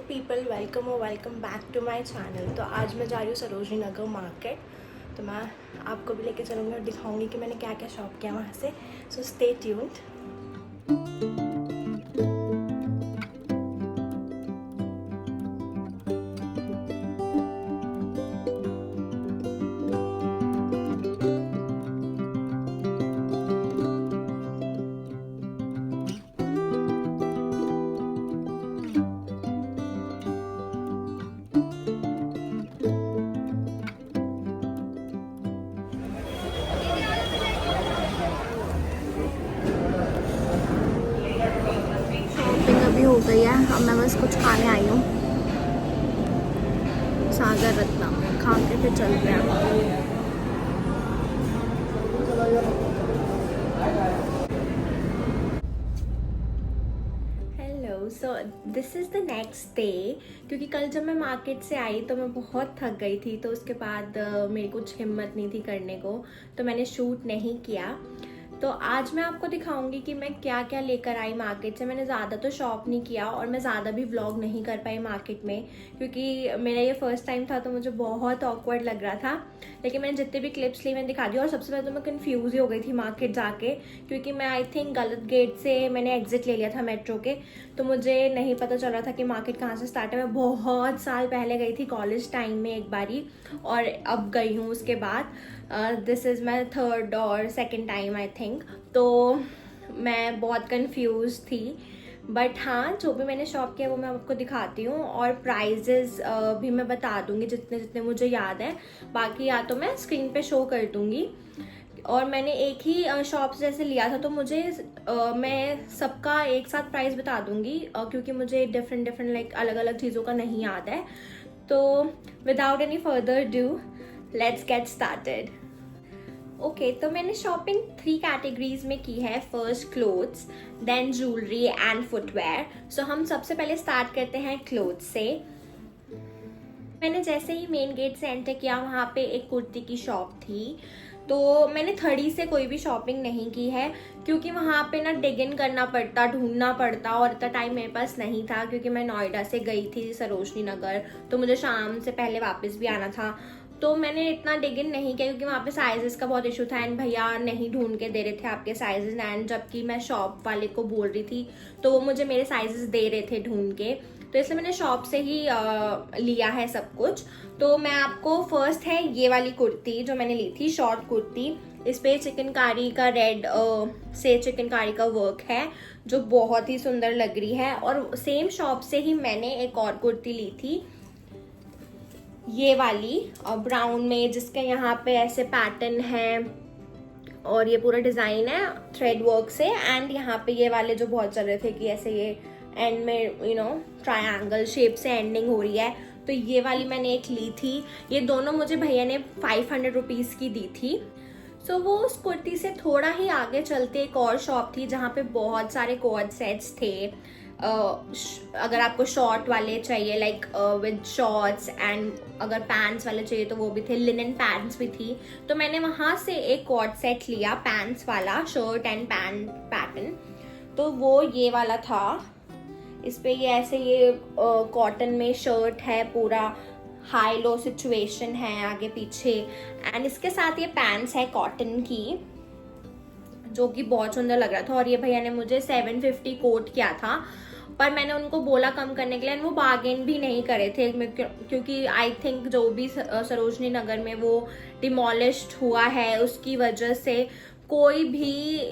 People, welcome back to my channel. तो आज मैं जा रही हूँ सरोजनी नगर मार्केट। तो मैं आपको भी लेके चलूँगी और दिखाऊंगी कि मैंने क्या क्या शॉप किया वहाँ से। So stay tuned. शॉपिंग अभी हो गई है, अब मैं बस कुछ खाने आई हूँ। सागर रत्ना खा के फिर चल रहे हैं। Hello, so this is the next day. क्योंकि कल जब मैं मार्केट से आई तो मैं बहुत थक गई थी, तो उसके बाद मेरी कुछ हिम्मत नहीं थी करने को, तो मैंने शूट नहीं किया। तो आज मैं आपको दिखाऊंगी कि मैं क्या क्या लेकर आई मार्केट से। मैंने ज़्यादा तो शॉप नहीं किया और मैं ज़्यादा भी व्लॉग नहीं कर पाई मार्केट में, क्योंकि मेरा ये फर्स्ट टाइम था तो मुझे बहुत ऑकवर्ड लग रहा था। लेकिन मैंने जितने भी क्लिप्स ली मैंने दिखा दिया। और सबसे पहले तो मैं कंफ्यूज ही हो गई थी मार्केट जाके, क्योंकि मैं आई थिंक गलत गेट से मैंने एग्जिट ले लिया था मेट्रो के। तो मुझे नहीं पता चल रहा था कि मार्केट कहाँ से स्टार्ट है। मैं बहुत साल पहले गई थी कॉलेज टाइम में एक बारी, और अब गई हूँ उसके बाद। दिस इज़ माई थर्ड और सेकेंड टाइम आई थिंक। तो मैं बहुत कंफ्यूज थी, बट हाँ, जो भी मैंने शॉप किया वो मैं आपको दिखाती हूँ, और प्राइजेस भी मैं बता दूँगी जितने जितने मुझे याद है। बाकी या तो मैं स्क्रीन पे शो कर दूँगी। और मैंने एक ही शॉप से जैसे लिया था, तो मुझे मैं सबका एक साथ प्राइस बता दूँगी, क्योंकि मुझे डिफरेंट लाइक अलग अलग चीज़ों का नहीं याद है। तो without any further due, let's get started. Okay, तो मैंने शॉपिंग 3 कैटेगरीज में की है। First clothes, then jewellery and footwear. So हम सबसे पहले स्टार्ट करते हैं क्लोथ्स से। मैंने जैसे ही मेन गेट से एंटर किया, वहाँ पे एक कुर्ती की शॉप थी। तो मैंने थड़ी से कोई भी शॉपिंग नहीं की है, क्योंकि वहाँ पे ना डिग इन करना पड़ता, ढूंढना पड़ता, और इतना टाइम मेरे पास नहीं था, क्योंकि मैं नोएडा से गई थी सरोजनी नगर, तो मुझे शाम से पहले वापस भी आना था। तो मैंने इतना डिग इन नहीं किया, क्योंकि वहाँ पे साइजेस का बहुत इशू था, एंड भैया नहीं ढूंढ के दे रहे थे आपके साइजेस। एंड जबकि मैं शॉप वाले को बोल रही थी तो वो मुझे मेरे साइजेस दे रहे थे ढूंढ के। तो इसलिए मैंने शॉप से ही लिया है सब कुछ। तो मैं आपको फर्स्ट है ये वाली कुर्ती जो मैंने ली थी, शॉर्ट कुर्ती। इस पे चिकनकारी का रेड से चिकनकारी का वर्क है, जो बहुत ही सुंदर लग रही है। और सेम शॉप से ही मैंने एक और कुर्ती ली थी, ये वाली ब्राउन में, जिसके यहाँ पे ऐसे पैटर्न है और ये पूरा डिजाइन है थ्रेड वर्क से। एंड यहाँ पे ये वाले जो बहुत चल रहे थे कि ऐसे ये एंड में ट्रायंगल शेप से एंडिंग हो रही है, तो ये वाली मैंने एक ली थी। ये दोनों मुझे भैया ने 500 रुपीज़ की दी थी। सो वो उस कुर्ती से थोड़ा ही आगे चलते एक और शॉप थी, जहाँ पे बहुत सारे कोड सेट्स थे। अगर आपको शॉर्ट वाले चाहिए लाइक विद शॉर्ट्स, एंड अगर पैंट्स वाले चाहिए तो वो भी थे, लिनन पैंट्स भी थी। तो मैंने वहाँ से एक कॉर्ड सेट लिया पैंट्स वाला, शर्ट एंड पैंट पैटर्न। तो वो ये वाला था। इस पे ये ऐसे ये कॉटन में शर्ट है, पूरा हाई लो सिचुएशन है आगे पीछे। एंड इसके साथ ये पैंट्स है कॉटन की, जो कि बहुत सुंदर लग रहा था। और ये भैया ने मुझे 750 कोट किया था, पर मैंने उनको बोला कम करने के लिए, वो बार्गेन भी नहीं करे थे, क्योंकि आई थिंक जो भी सरोजनी नगर में वो डिमोलिश्ड हुआ है, उसकी वजह से कोई भी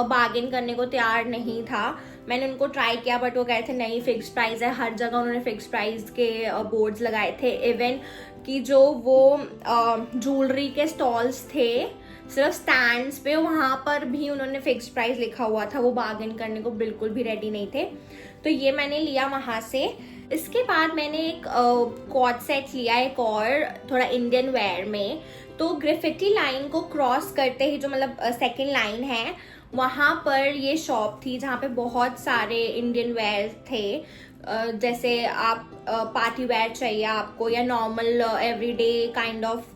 बार्गेन करने को तैयार नहीं था। मैंने उनको ट्राई किया, बट वो कह रहे थे नहीं, फिक्स प्राइस है। हर जगह उन्होंने फिक्स प्राइस के बोर्ड्स लगाए थे। इवन कि जो वो ज्वेलरी के स्टॉल्स थे, सिर्फ स्टैंड्स पे, वहाँ पर भी उन्होंने फिक्स प्राइस लिखा हुआ था। वो बार्गेन करने को बिल्कुल भी रेडी नहीं थे। तो ये मैंने लिया वहाँ से। इसके बाद मैंने एक कॉर्ड सेट लिया, एक और थोड़ा इंडियन वेयर में। तो ग्रेफिटी लाइन को क्रॉस करते ही जो मतलब सेकेंड लाइन है, वहाँ पर ये शॉप थी जहाँ पे बहुत सारे इंडियन वेयर थे। जैसे आप पार्टी वेयर चाहिए आपको, या normal everyday kind of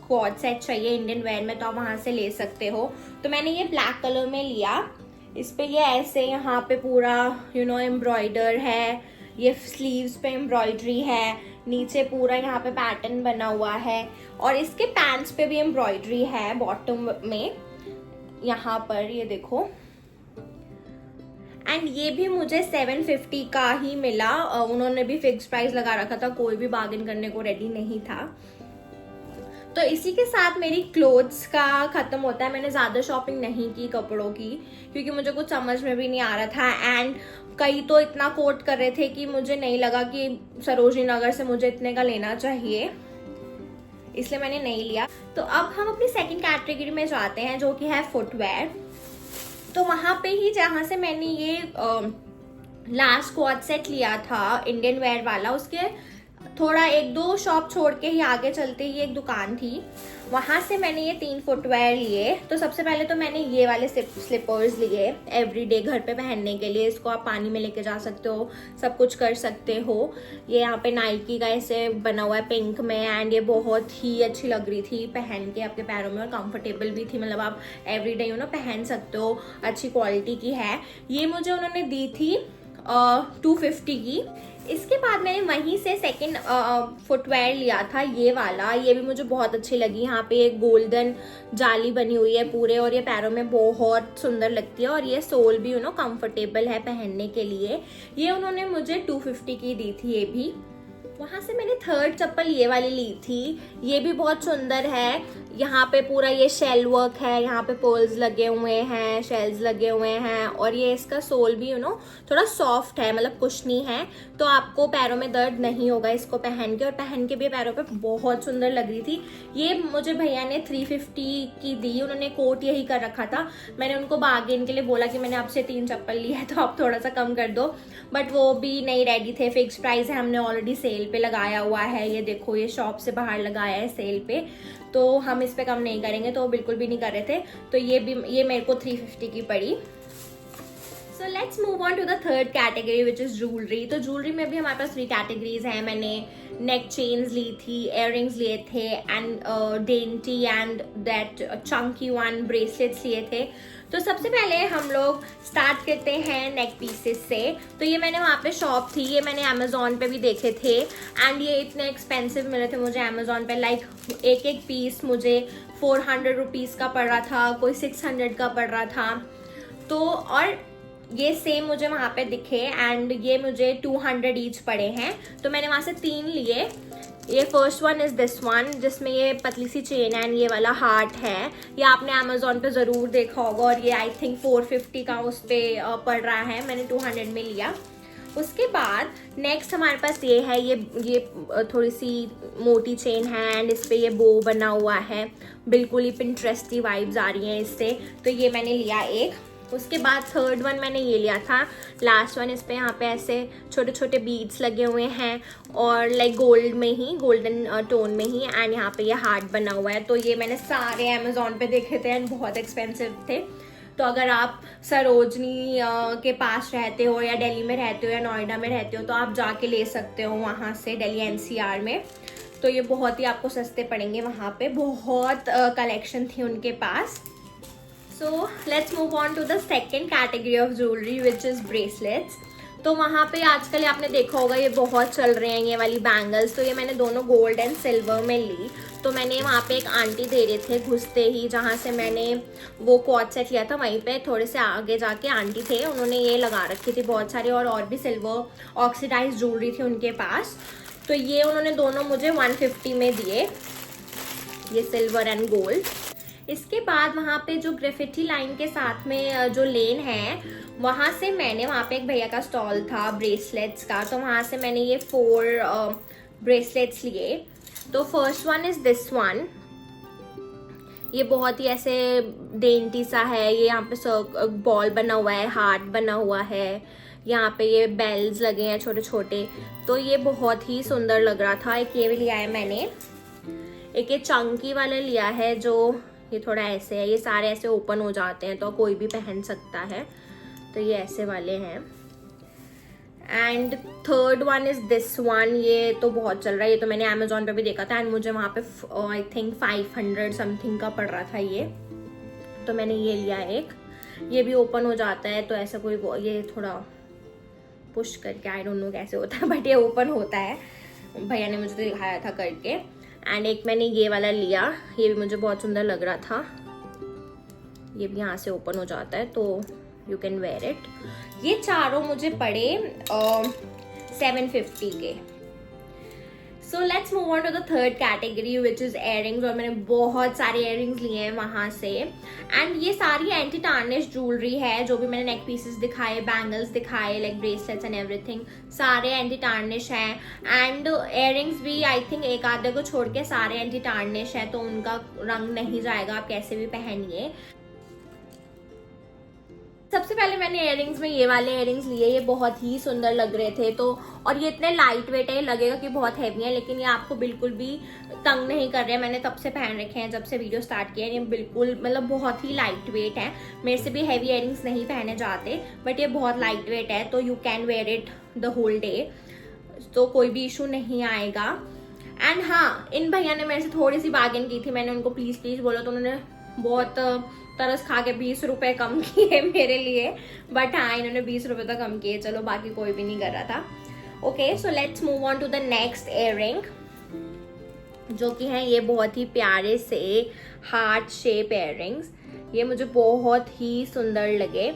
co-ord set चाहिए इंडियन वेयर में, तो आप वहाँ से ले सकते हो। तो मैंने ये ब्लैक कलर में लिया। इस पे ये ऐसे यहाँ पे पूरा एम्ब्रॉयडर है, ये स्लीव्स पे एम्ब्रॉयडरी है, नीचे पूरा यहाँ पे पैटर्न बना हुआ है और इसके पैंट्स पे भी एम्ब्रॉयडरी है बॉटम में यहाँ पर, ये देखो। एंड ये भी मुझे 750 का ही मिला। उन्होंने भी फिक्स प्राइस लगा रखा था, कोई भी बार्गेन करने को रेडी नहीं था। तो इसी के साथ मेरी क्लोथ्स का खत्म होता है। मैंने ज़्यादा शॉपिंग नहीं की कपड़ों की, क्योंकि मुझे कुछ समझ में भी नहीं आ रहा था। एंड कई तो इतना कोट कर रहे थे कि मुझे नहीं लगा कि सरोजनी नगर से मुझे इतने का लेना चाहिए, इसलिए मैंने नहीं लिया। तो अब हम अपनी सेकंड कैटेगरी में जाते हैं, जो कि है फुटवेयर। तो वहाँ पे ही जहाँ से मैंने ये लास्ट क्वाड सेट लिया था इंडियन वेयर वाला, उसके थोड़ा 1-2 शॉप छोड़ के ही आगे चलते ही एक दुकान थी, वहां से मैंने ये 3 फुटवेयर लिए। तो सबसे पहले तो मैंने ये वाले स्लीपर्स लिए एवरीडे घर पे पहनने के लिए। इसको आप पानी में लेके जा सकते हो, सब कुछ कर सकते हो। ये यहाँ पे नाइकी का ऐसे बना हुआ है पिंक में, एंड ये बहुत ही अच्छी लग रही थी पहन के आपके पैरों में, और कंफर्टेबल भी थी। मतलब आप एवरीडे पहन सकते हो, अच्छी क्वालिटी की है। ये मुझे उन्होंने दी थी 250 की। इसके बाद मैंने वहीं से सेकंड फुटवेयर लिया था, ये वाला। ये भी मुझे बहुत अच्छी लगी। यहाँ पे एक गोल्डन जाली बनी हुई है पूरे, और ये पैरों में बहुत सुंदर लगती है। और ये सोल भी कंफर्टेबल है पहनने के लिए। ये उन्होंने मुझे 250 की दी थी ये भी। वहां से मैंने थर्ड चप्पल ये वाली ली थी। ये भी बहुत सुंदर है। यहाँ पे पूरा ये शेल वर्क है, यहाँ पे पर्ल्स लगे हुए हैं, शेल्स लगे हुए हैं, और ये इसका सोल भी थोड़ा सॉफ्ट है, मतलब कुशनी है, तो आपको पैरों में दर्द नहीं होगा इसको पहन के। और पहन के भी पैरों पे बहुत सुंदर लग रही थी। ये मुझे भैया ने 350 की दी। उन्होंने कोट यही कर रखा था। मैंने उनको बार्गेन के लिए बोला कि मैंने आपसे 3 चप्पल ली है, तो आप थोड़ा सा कम कर दो, बट वो भी नहीं रेडी थे। फिक्स प्राइस है, हमने ऑलरेडी सेल पे लगाया हुआ है। ये देखो, ये शॉप से बाहर लगाया है सेल पे, तो हम इस पे कम नहीं करेंगे, तो वो बिल्कुल भी नहीं कर रहे थे। तो ये मेरे को 350 की पड़ी। So let's move on to the third category which is jewellery. तो ज्वेलरी में भी हमारे पास 3 कैटेगरीज हैं। मैंने नेक चेन्स ली थी, इयररिंग्स लिए थे, and dainty and that Chunky one bracelets लिए थे। तो सबसे पहले हम लोग स्टार्ट करते हैं नेक पीसेस से। तो ये मैंने वहाँ पे शॉप थी, ये मैंने अमेजोन पे भी देखे थे, एंड ये इतने एक्सपेंसिव मिले थे मुझे अमेजोन पे। लाइक एक पीस मुझे 400 रुपीज़ का पड़ रहा था, कोई 600 का पड़ रहा था। तो और ये सेम मुझे वहाँ पे दिखे, एंड ये मुझे 200 ईच पड़े हैं। तो मैंने वहाँ से 3 लिए। ये first one is this one, जिसमें ये पतली सी चेन है, एंड ये वाला हार्ट है। ये आपने अमेजोन पे ज़रूर देखा होगा, और ये आई थिंक 450 का उस पर पड़ रहा है। मैंने 200 में लिया। उसके बाद नेक्स्ट हमारे पास ये है, ये थोड़ी सी मोटी चेन है, एंड इस पे ये बो बना हुआ है। बिल्कुल ही पिंटरेस्टी वाइब्स आ रही हैं इससे, तो ये मैंने लिया एक। उसके बाद थर्ड वन मैंने ये लिया था, लास्ट वन। इस पे यहाँ पे ऐसे छोटे छोटे बीड्स लगे हुए हैं, और लाइक गोल्ड में ही, गोल्डन टोन में ही, एंड यहाँ पे ये हार्ट बना हुआ है। तो ये मैंने सारे अमेजोन पे देखे थे, एंड बहुत एक्सपेंसिव थे। तो अगर आप सरोजनी के पास रहते हो, या दिल्ली में रहते हो, या नोएडा में रहते हो, तो आप जाके ले सकते हो वहाँ से, दिल्ली एनसीआर में। तो ये बहुत ही आपको सस्ते पड़ेंगे। वहाँ पे बहुत कलेक्शन थी उनके पास। So let's move on to the second category of jewelry which is bracelets. तो वहाँ पे आजकल आपने देखा होगा ये बहुत चल रहे हैं ये वाली बैंगल्स। तो ये मैंने दोनों गोल्ड एंड सिल्वर में ली। तो मैंने वहाँ पे एक आंटी दे रहे थे घुसते ही, जहाँ से मैंने वो क्वाड सेट लिया था, वहीं पे थोड़े से आगे जाके आंटी थे, उन्होंने ये लगा रखी थी बहुत सारी, और भी सिल्वर ऑक्सीडाइज ज्वेलरी थी उनके पास। तो ये उन्होंने दोनों मुझे 150 में दिए, ये सिल्वर एंड गोल्ड। इसके बाद वहाँ पे जो ग्रेफिटी लाइन के साथ में जो लेन है, वहाँ से मैंने, वहाँ पे एक भैया का स्टॉल था ब्रेसलेट्स का, तो वहाँ से मैंने ये 4 ब्रेसलेट्स लिए। तो first one is this one. ये बहुत ही ऐसे डेंटी सा है। ये यहाँ पे बॉल बना हुआ है, हार्ट बना हुआ है, यहाँ पे ये बेल्स लगे हैं छोटे छोटे। तो ये बहुत ही सुंदर लग रहा था। एक ये भी लिया है मैंने। एक ये चंकी वाला लिया है, जो ये थोड़ा ऐसे है, ये सारे ऐसे ओपन हो जाते हैं, तो कोई भी पहन सकता है। तो ये ऐसे वाले हैं। And third one is this one. ये तो बहुत चल रहा है, ये तो मैंने अमेजोन पे भी देखा था, एंड मुझे वहाँ पे आई थिंक 500 समथिंग का पड़ रहा था ये। तो मैंने ये लिया एक। ये भी ओपन हो जाता है, तो ऐसा कोई, ये थोड़ा पुश करके, आई डोंट नो कैसे होता है बट ये ओपन होता है, भैया ने मुझे दिखाया था करके। एंड एक मैंने ये वाला लिया, ये भी मुझे बहुत सुंदर लग रहा था, ये भी यहाँ से ओपन हो जाता है तो यू कैन वेयर इट। ये चारों मुझे पड़े 750 के। So let's move on to the third category which is earrings. और मैंने बहुत सारे इयररिंग्स लिए हैं वहां से, एंड ये सारी एंटी टार्निश ज्वेलरी है। जो भी मैंने नेक पीसेस दिखाए, बैंगल्स दिखाए, लाइक ब्रेसलेट्स एंड एवरीथिंग, सारे एंटी टार्निश हैं। एंड इयररिंग्स भी आई थिंक एक आधे को छोड़ के सारे एंटी टार्निश है, तो उनका रंग नहीं जाएगा, आप कैसे भी पहनिए। सबसे पहले मैंने इयररिंग्स में ये वाले इयररिंग्स लिए, ये बहुत ही सुंदर लग रहे थे। तो और ये इतने लाइट वेट है, लगेगा कि बहुत हैवी है, लेकिन ये आपको बिल्कुल भी तंग नहीं कर रहे हैं। मैंने तब से पहन रखे हैं जब से वीडियो स्टार्ट किया है, ये बिल्कुल मतलब बहुत ही लाइट वेट है। मेरे से भी हैवी इयररिंग्स नहीं पहने जाते, बट ये बहुत लाइट वेट है, तो you can wear it the whole day, तो कोई भी इशू नहीं आएगा। एंड हाँ, इन भैया ने मेरे से थोड़ी सी बार्गेन की थी, मैंने उनको प्लीज बोला तो उन्होंने बहुत तरस खा के 20 रुपए कम किए मेरे लिए, बट हाँ इन्होंने 20 रुपए तो कम किए, चलो बाकी कोई भी नहीं कर रहा था। Okay, so let's move on to the next earring, जो कि है ये बहुत ही प्यारे से हार्ट शेप इयररिंग्स। ये मुझे बहुत ही सुंदर लगे।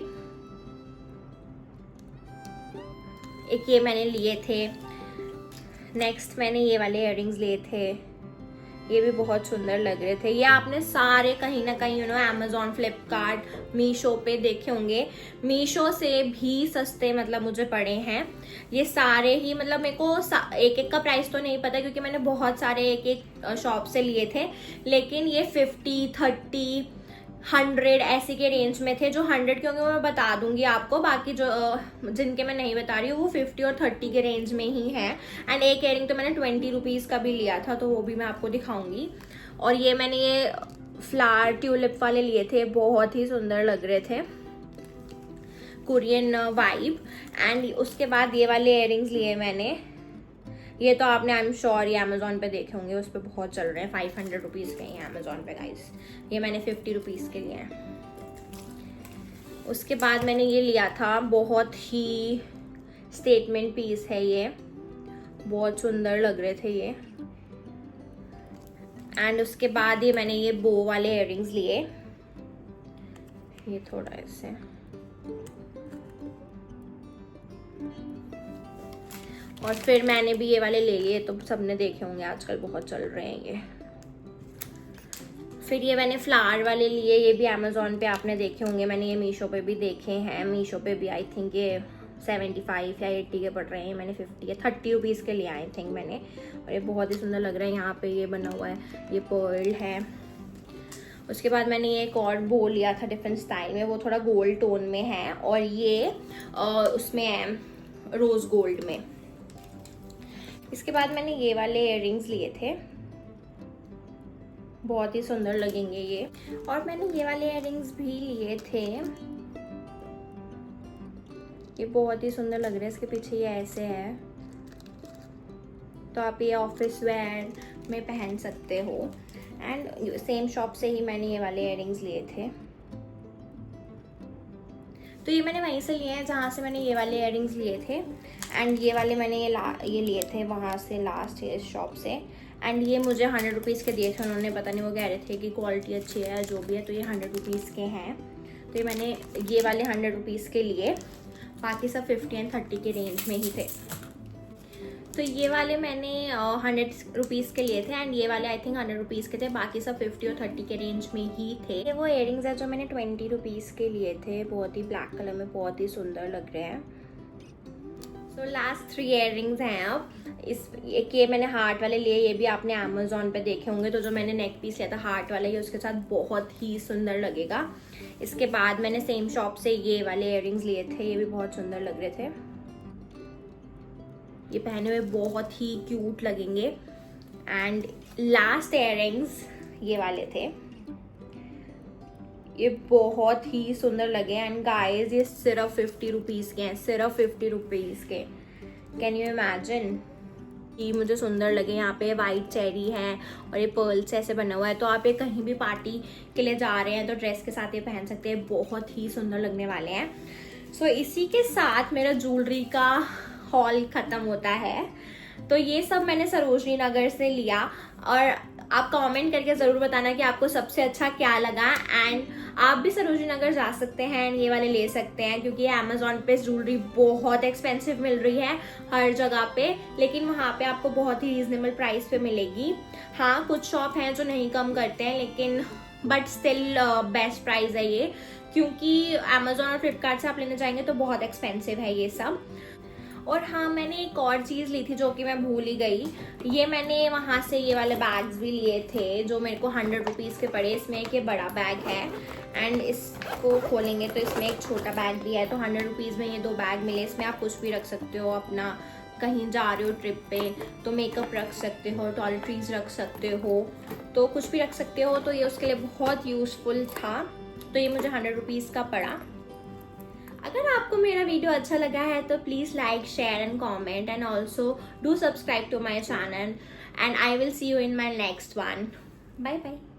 एक ये मैंने लिए थे, नेक्स्ट मैंने ये वाले इयररिंग्स लिए थे, ये भी बहुत सुंदर लग रहे थे। ये आपने सारे कहीं ना कहीं अमेजोन, फ्लिपकार्ट, मीशो पे देखे होंगे। मीशो से भी सस्ते मतलब मुझे पड़े हैं ये सारे ही। मतलब मेरे को एक एक का प्राइस तो नहीं पता, क्योंकि मैंने बहुत सारे एक एक शॉप से लिए थे, लेकिन ये 50, 30, 100 ऐसे के रेंज में थे। जो 100 के होंगे वो मैं बता दूंगी आपको, बाकी जो जिनके मैं नहीं बता रही हूँ वो 50 और 30 के रेंज में ही है। एंड एक इयररिंग तो मैंने 20 रुपीज़ का भी लिया था, तो वो भी मैं आपको दिखाऊंगी। और ये मैंने ये फ्लावर ट्यूलिप वाले लिए थे, बहुत ही सुंदर लग रहे थे, कोरियन वाइब। एंड उसके बाद ये वाले इयररिंग्स लिए मैंने, ये तो आपने आई एम श्योर ये अमेजोन पे देखे होंगे, उस पर बहुत चल रहे हैं, 500 रुपीज़ के हैं अमेजोन पे गाइस। ये मैंने 50 रुपीज़ के लिए हैं। उसके बाद मैंने ये लिया था, बहुत ही स्टेटमेंट पीस है ये, बहुत सुंदर लग रहे थे ये। एंड उसके बाद ये मैंने ये बो वाले इयररिंग्स लिए, ये थोड़ा ऐसे, और फिर मैंने भी ये वाले ले लिए, तो सबने देखे होंगे आजकल बहुत चल रहे हैं ये। फिर ये मैंने फ्लावर वाले लिए, ये भी अमेजोन पे आपने देखे होंगे, मैंने ये मीशो पे भी देखे हैं। मीशो पे भी आई थिंक ये 75 या 80 के पड़ रहे हैं, मैंने 50 या 30 रुपीज़ के लिए आई थिंक मैंने। और ये बहुत ही सुंदर लग रहा है, यहाँ पे ये बना हुआ है, ये पर्ल है। उसके बाद मैंने ये एक और बो लिया था डिफरेंट स्टाइल में, वो थोड़ा गोल्ड टोन में है, और ये उसमें है रोज़ गोल्ड में। इसके बाद मैंने ये वाले इयररिंग्स लिए थे, बहुत ही सुंदर लगेंगे ये। और मैंने ये वाले इयररिंग्स भी लिए थे, ये बहुत ही सुंदर लग रहे हैं। इसके पीछे ये ऐसे है, तो आप ये ऑफिस वेयर में पहन सकते हो। एंड सेम शॉप से ही मैंने ये वाले इयररिंग्स लिए थे, तो ये मैंने वहीं से लिए हैं जहाँ से मैंने ये वाले इयररिंग्स लिए थे। एंड ये वाले मैंने ये लिए थे वहाँ से, लास्ट इस शॉप से। एंड ये मुझे 100 रुपीज़ के दिए थे उन्होंने, पता नहीं वो कह रहे थे कि क्वालिटी अच्छी है जो भी है, तो ये 100 रुपीज़ के हैं। तो ये मैंने ये वाले 100 रुपीज़ के लिए, बाकी सब 50 एंड 30 के रेंज में ही थे। तो ये वाले मैंने 100 रुपीज़ के लिए थे, एंड ये वाले आई थिंक 100 रुपीज़ के थे, बाकी सब 50 और 30 के रेंज में ही थे। ये वो इयररिंग्स है जो मैंने 20 रुपीज़ के लिए थे, बहुत ही ब्लैक कलर में, बहुत ही सुंदर लग रहे हैं। सो लास्ट 3 इयररिंग्स हैं अब। एक ये मैंने हार्ट वाले लिए, ये भी आपने अमेजोन पे देखे होंगे। तो जो मैंने नेक पीस लिया था हार्ट वाला, ये उसके साथ बहुत ही सुंदर लगेगा। इसके बाद मैंने सेम शॉप से ये वाले इयररिंग्स लिए थे, ये भी बहुत सुंदर लग रहे थे, ये पहने हुए बहुत ही क्यूट लगेंगे। एंड लास्ट इयररिंग्स ये वाले थे, ये बहुत ही सुंदर लगे। एंड गाइस ये सिर्फ 50 रुपीज़ के हैं, सिर्फ 50 रुपीज़ के। कैन यू इमेजिन, ये मुझे सुंदर लगे। यहाँ पे वाइट चेरी है और ये पर्ल से ऐसे बना हुआ है, तो आप ये कहीं भी पार्टी के लिए जा रहे हैं तो ड्रेस के साथ ये पहन सकते हैं, बहुत ही सुंदर लगने वाले हैं। सो इसी के साथ मेरा ज्वेलरी का हॉल खत्म होता है। तो ये सब मैंने सरोजनी नगर से लिया और आप कमेंट करके ज़रूर बताना कि आपको सबसे अच्छा क्या लगा। एंड आप भी सरोजनी नगर जा सकते हैं एंड ये वाले ले सकते हैं, क्योंकि अमेजोन पे ज्वेलरी बहुत एक्सपेंसिव मिल रही है हर जगह पे, लेकिन वहाँ पे आपको बहुत ही रीजनेबल प्राइस पे मिलेगी। हाँ, कुछ शॉप हैं जो नहीं कम करते हैं, लेकिन बट स्टिल बेस्ट प्राइस है ये, क्योंकि अमेजोन और फ्लिपकार्ट से आप लेने जाएंगे तो बहुत एक्सपेंसिव है ये सब। और हाँ, मैंने एक और चीज़ ली थी जो कि मैं भूल ही गई। ये मैंने वहाँ से ये वाले बैग्स भी लिए थे जो मेरे को 100 रुपीज़ के पड़े। इसमें एक ये बड़ा बैग है एंड इसको खोलेंगे तो इसमें एक छोटा बैग भी है। तो 100 रुपीज़ में ये 2 बैग मिले। इसमें आप कुछ भी रख सकते हो, अपना कहीं जा रहे हो ट्रिप पे तो मेकअप रख सकते हो, टॉयलेटरीज रख सकते हो, तो कुछ भी रख सकते हो। तो ये उसके लिए बहुत यूज़फुल था। तो ये मुझे 100 रुपीज़ का पड़ा। अगर आपको मेरा वीडियो अच्छा लगा है तो please like, share and comment and also do subscribe to my channel and I will see you in my next one. Bye bye.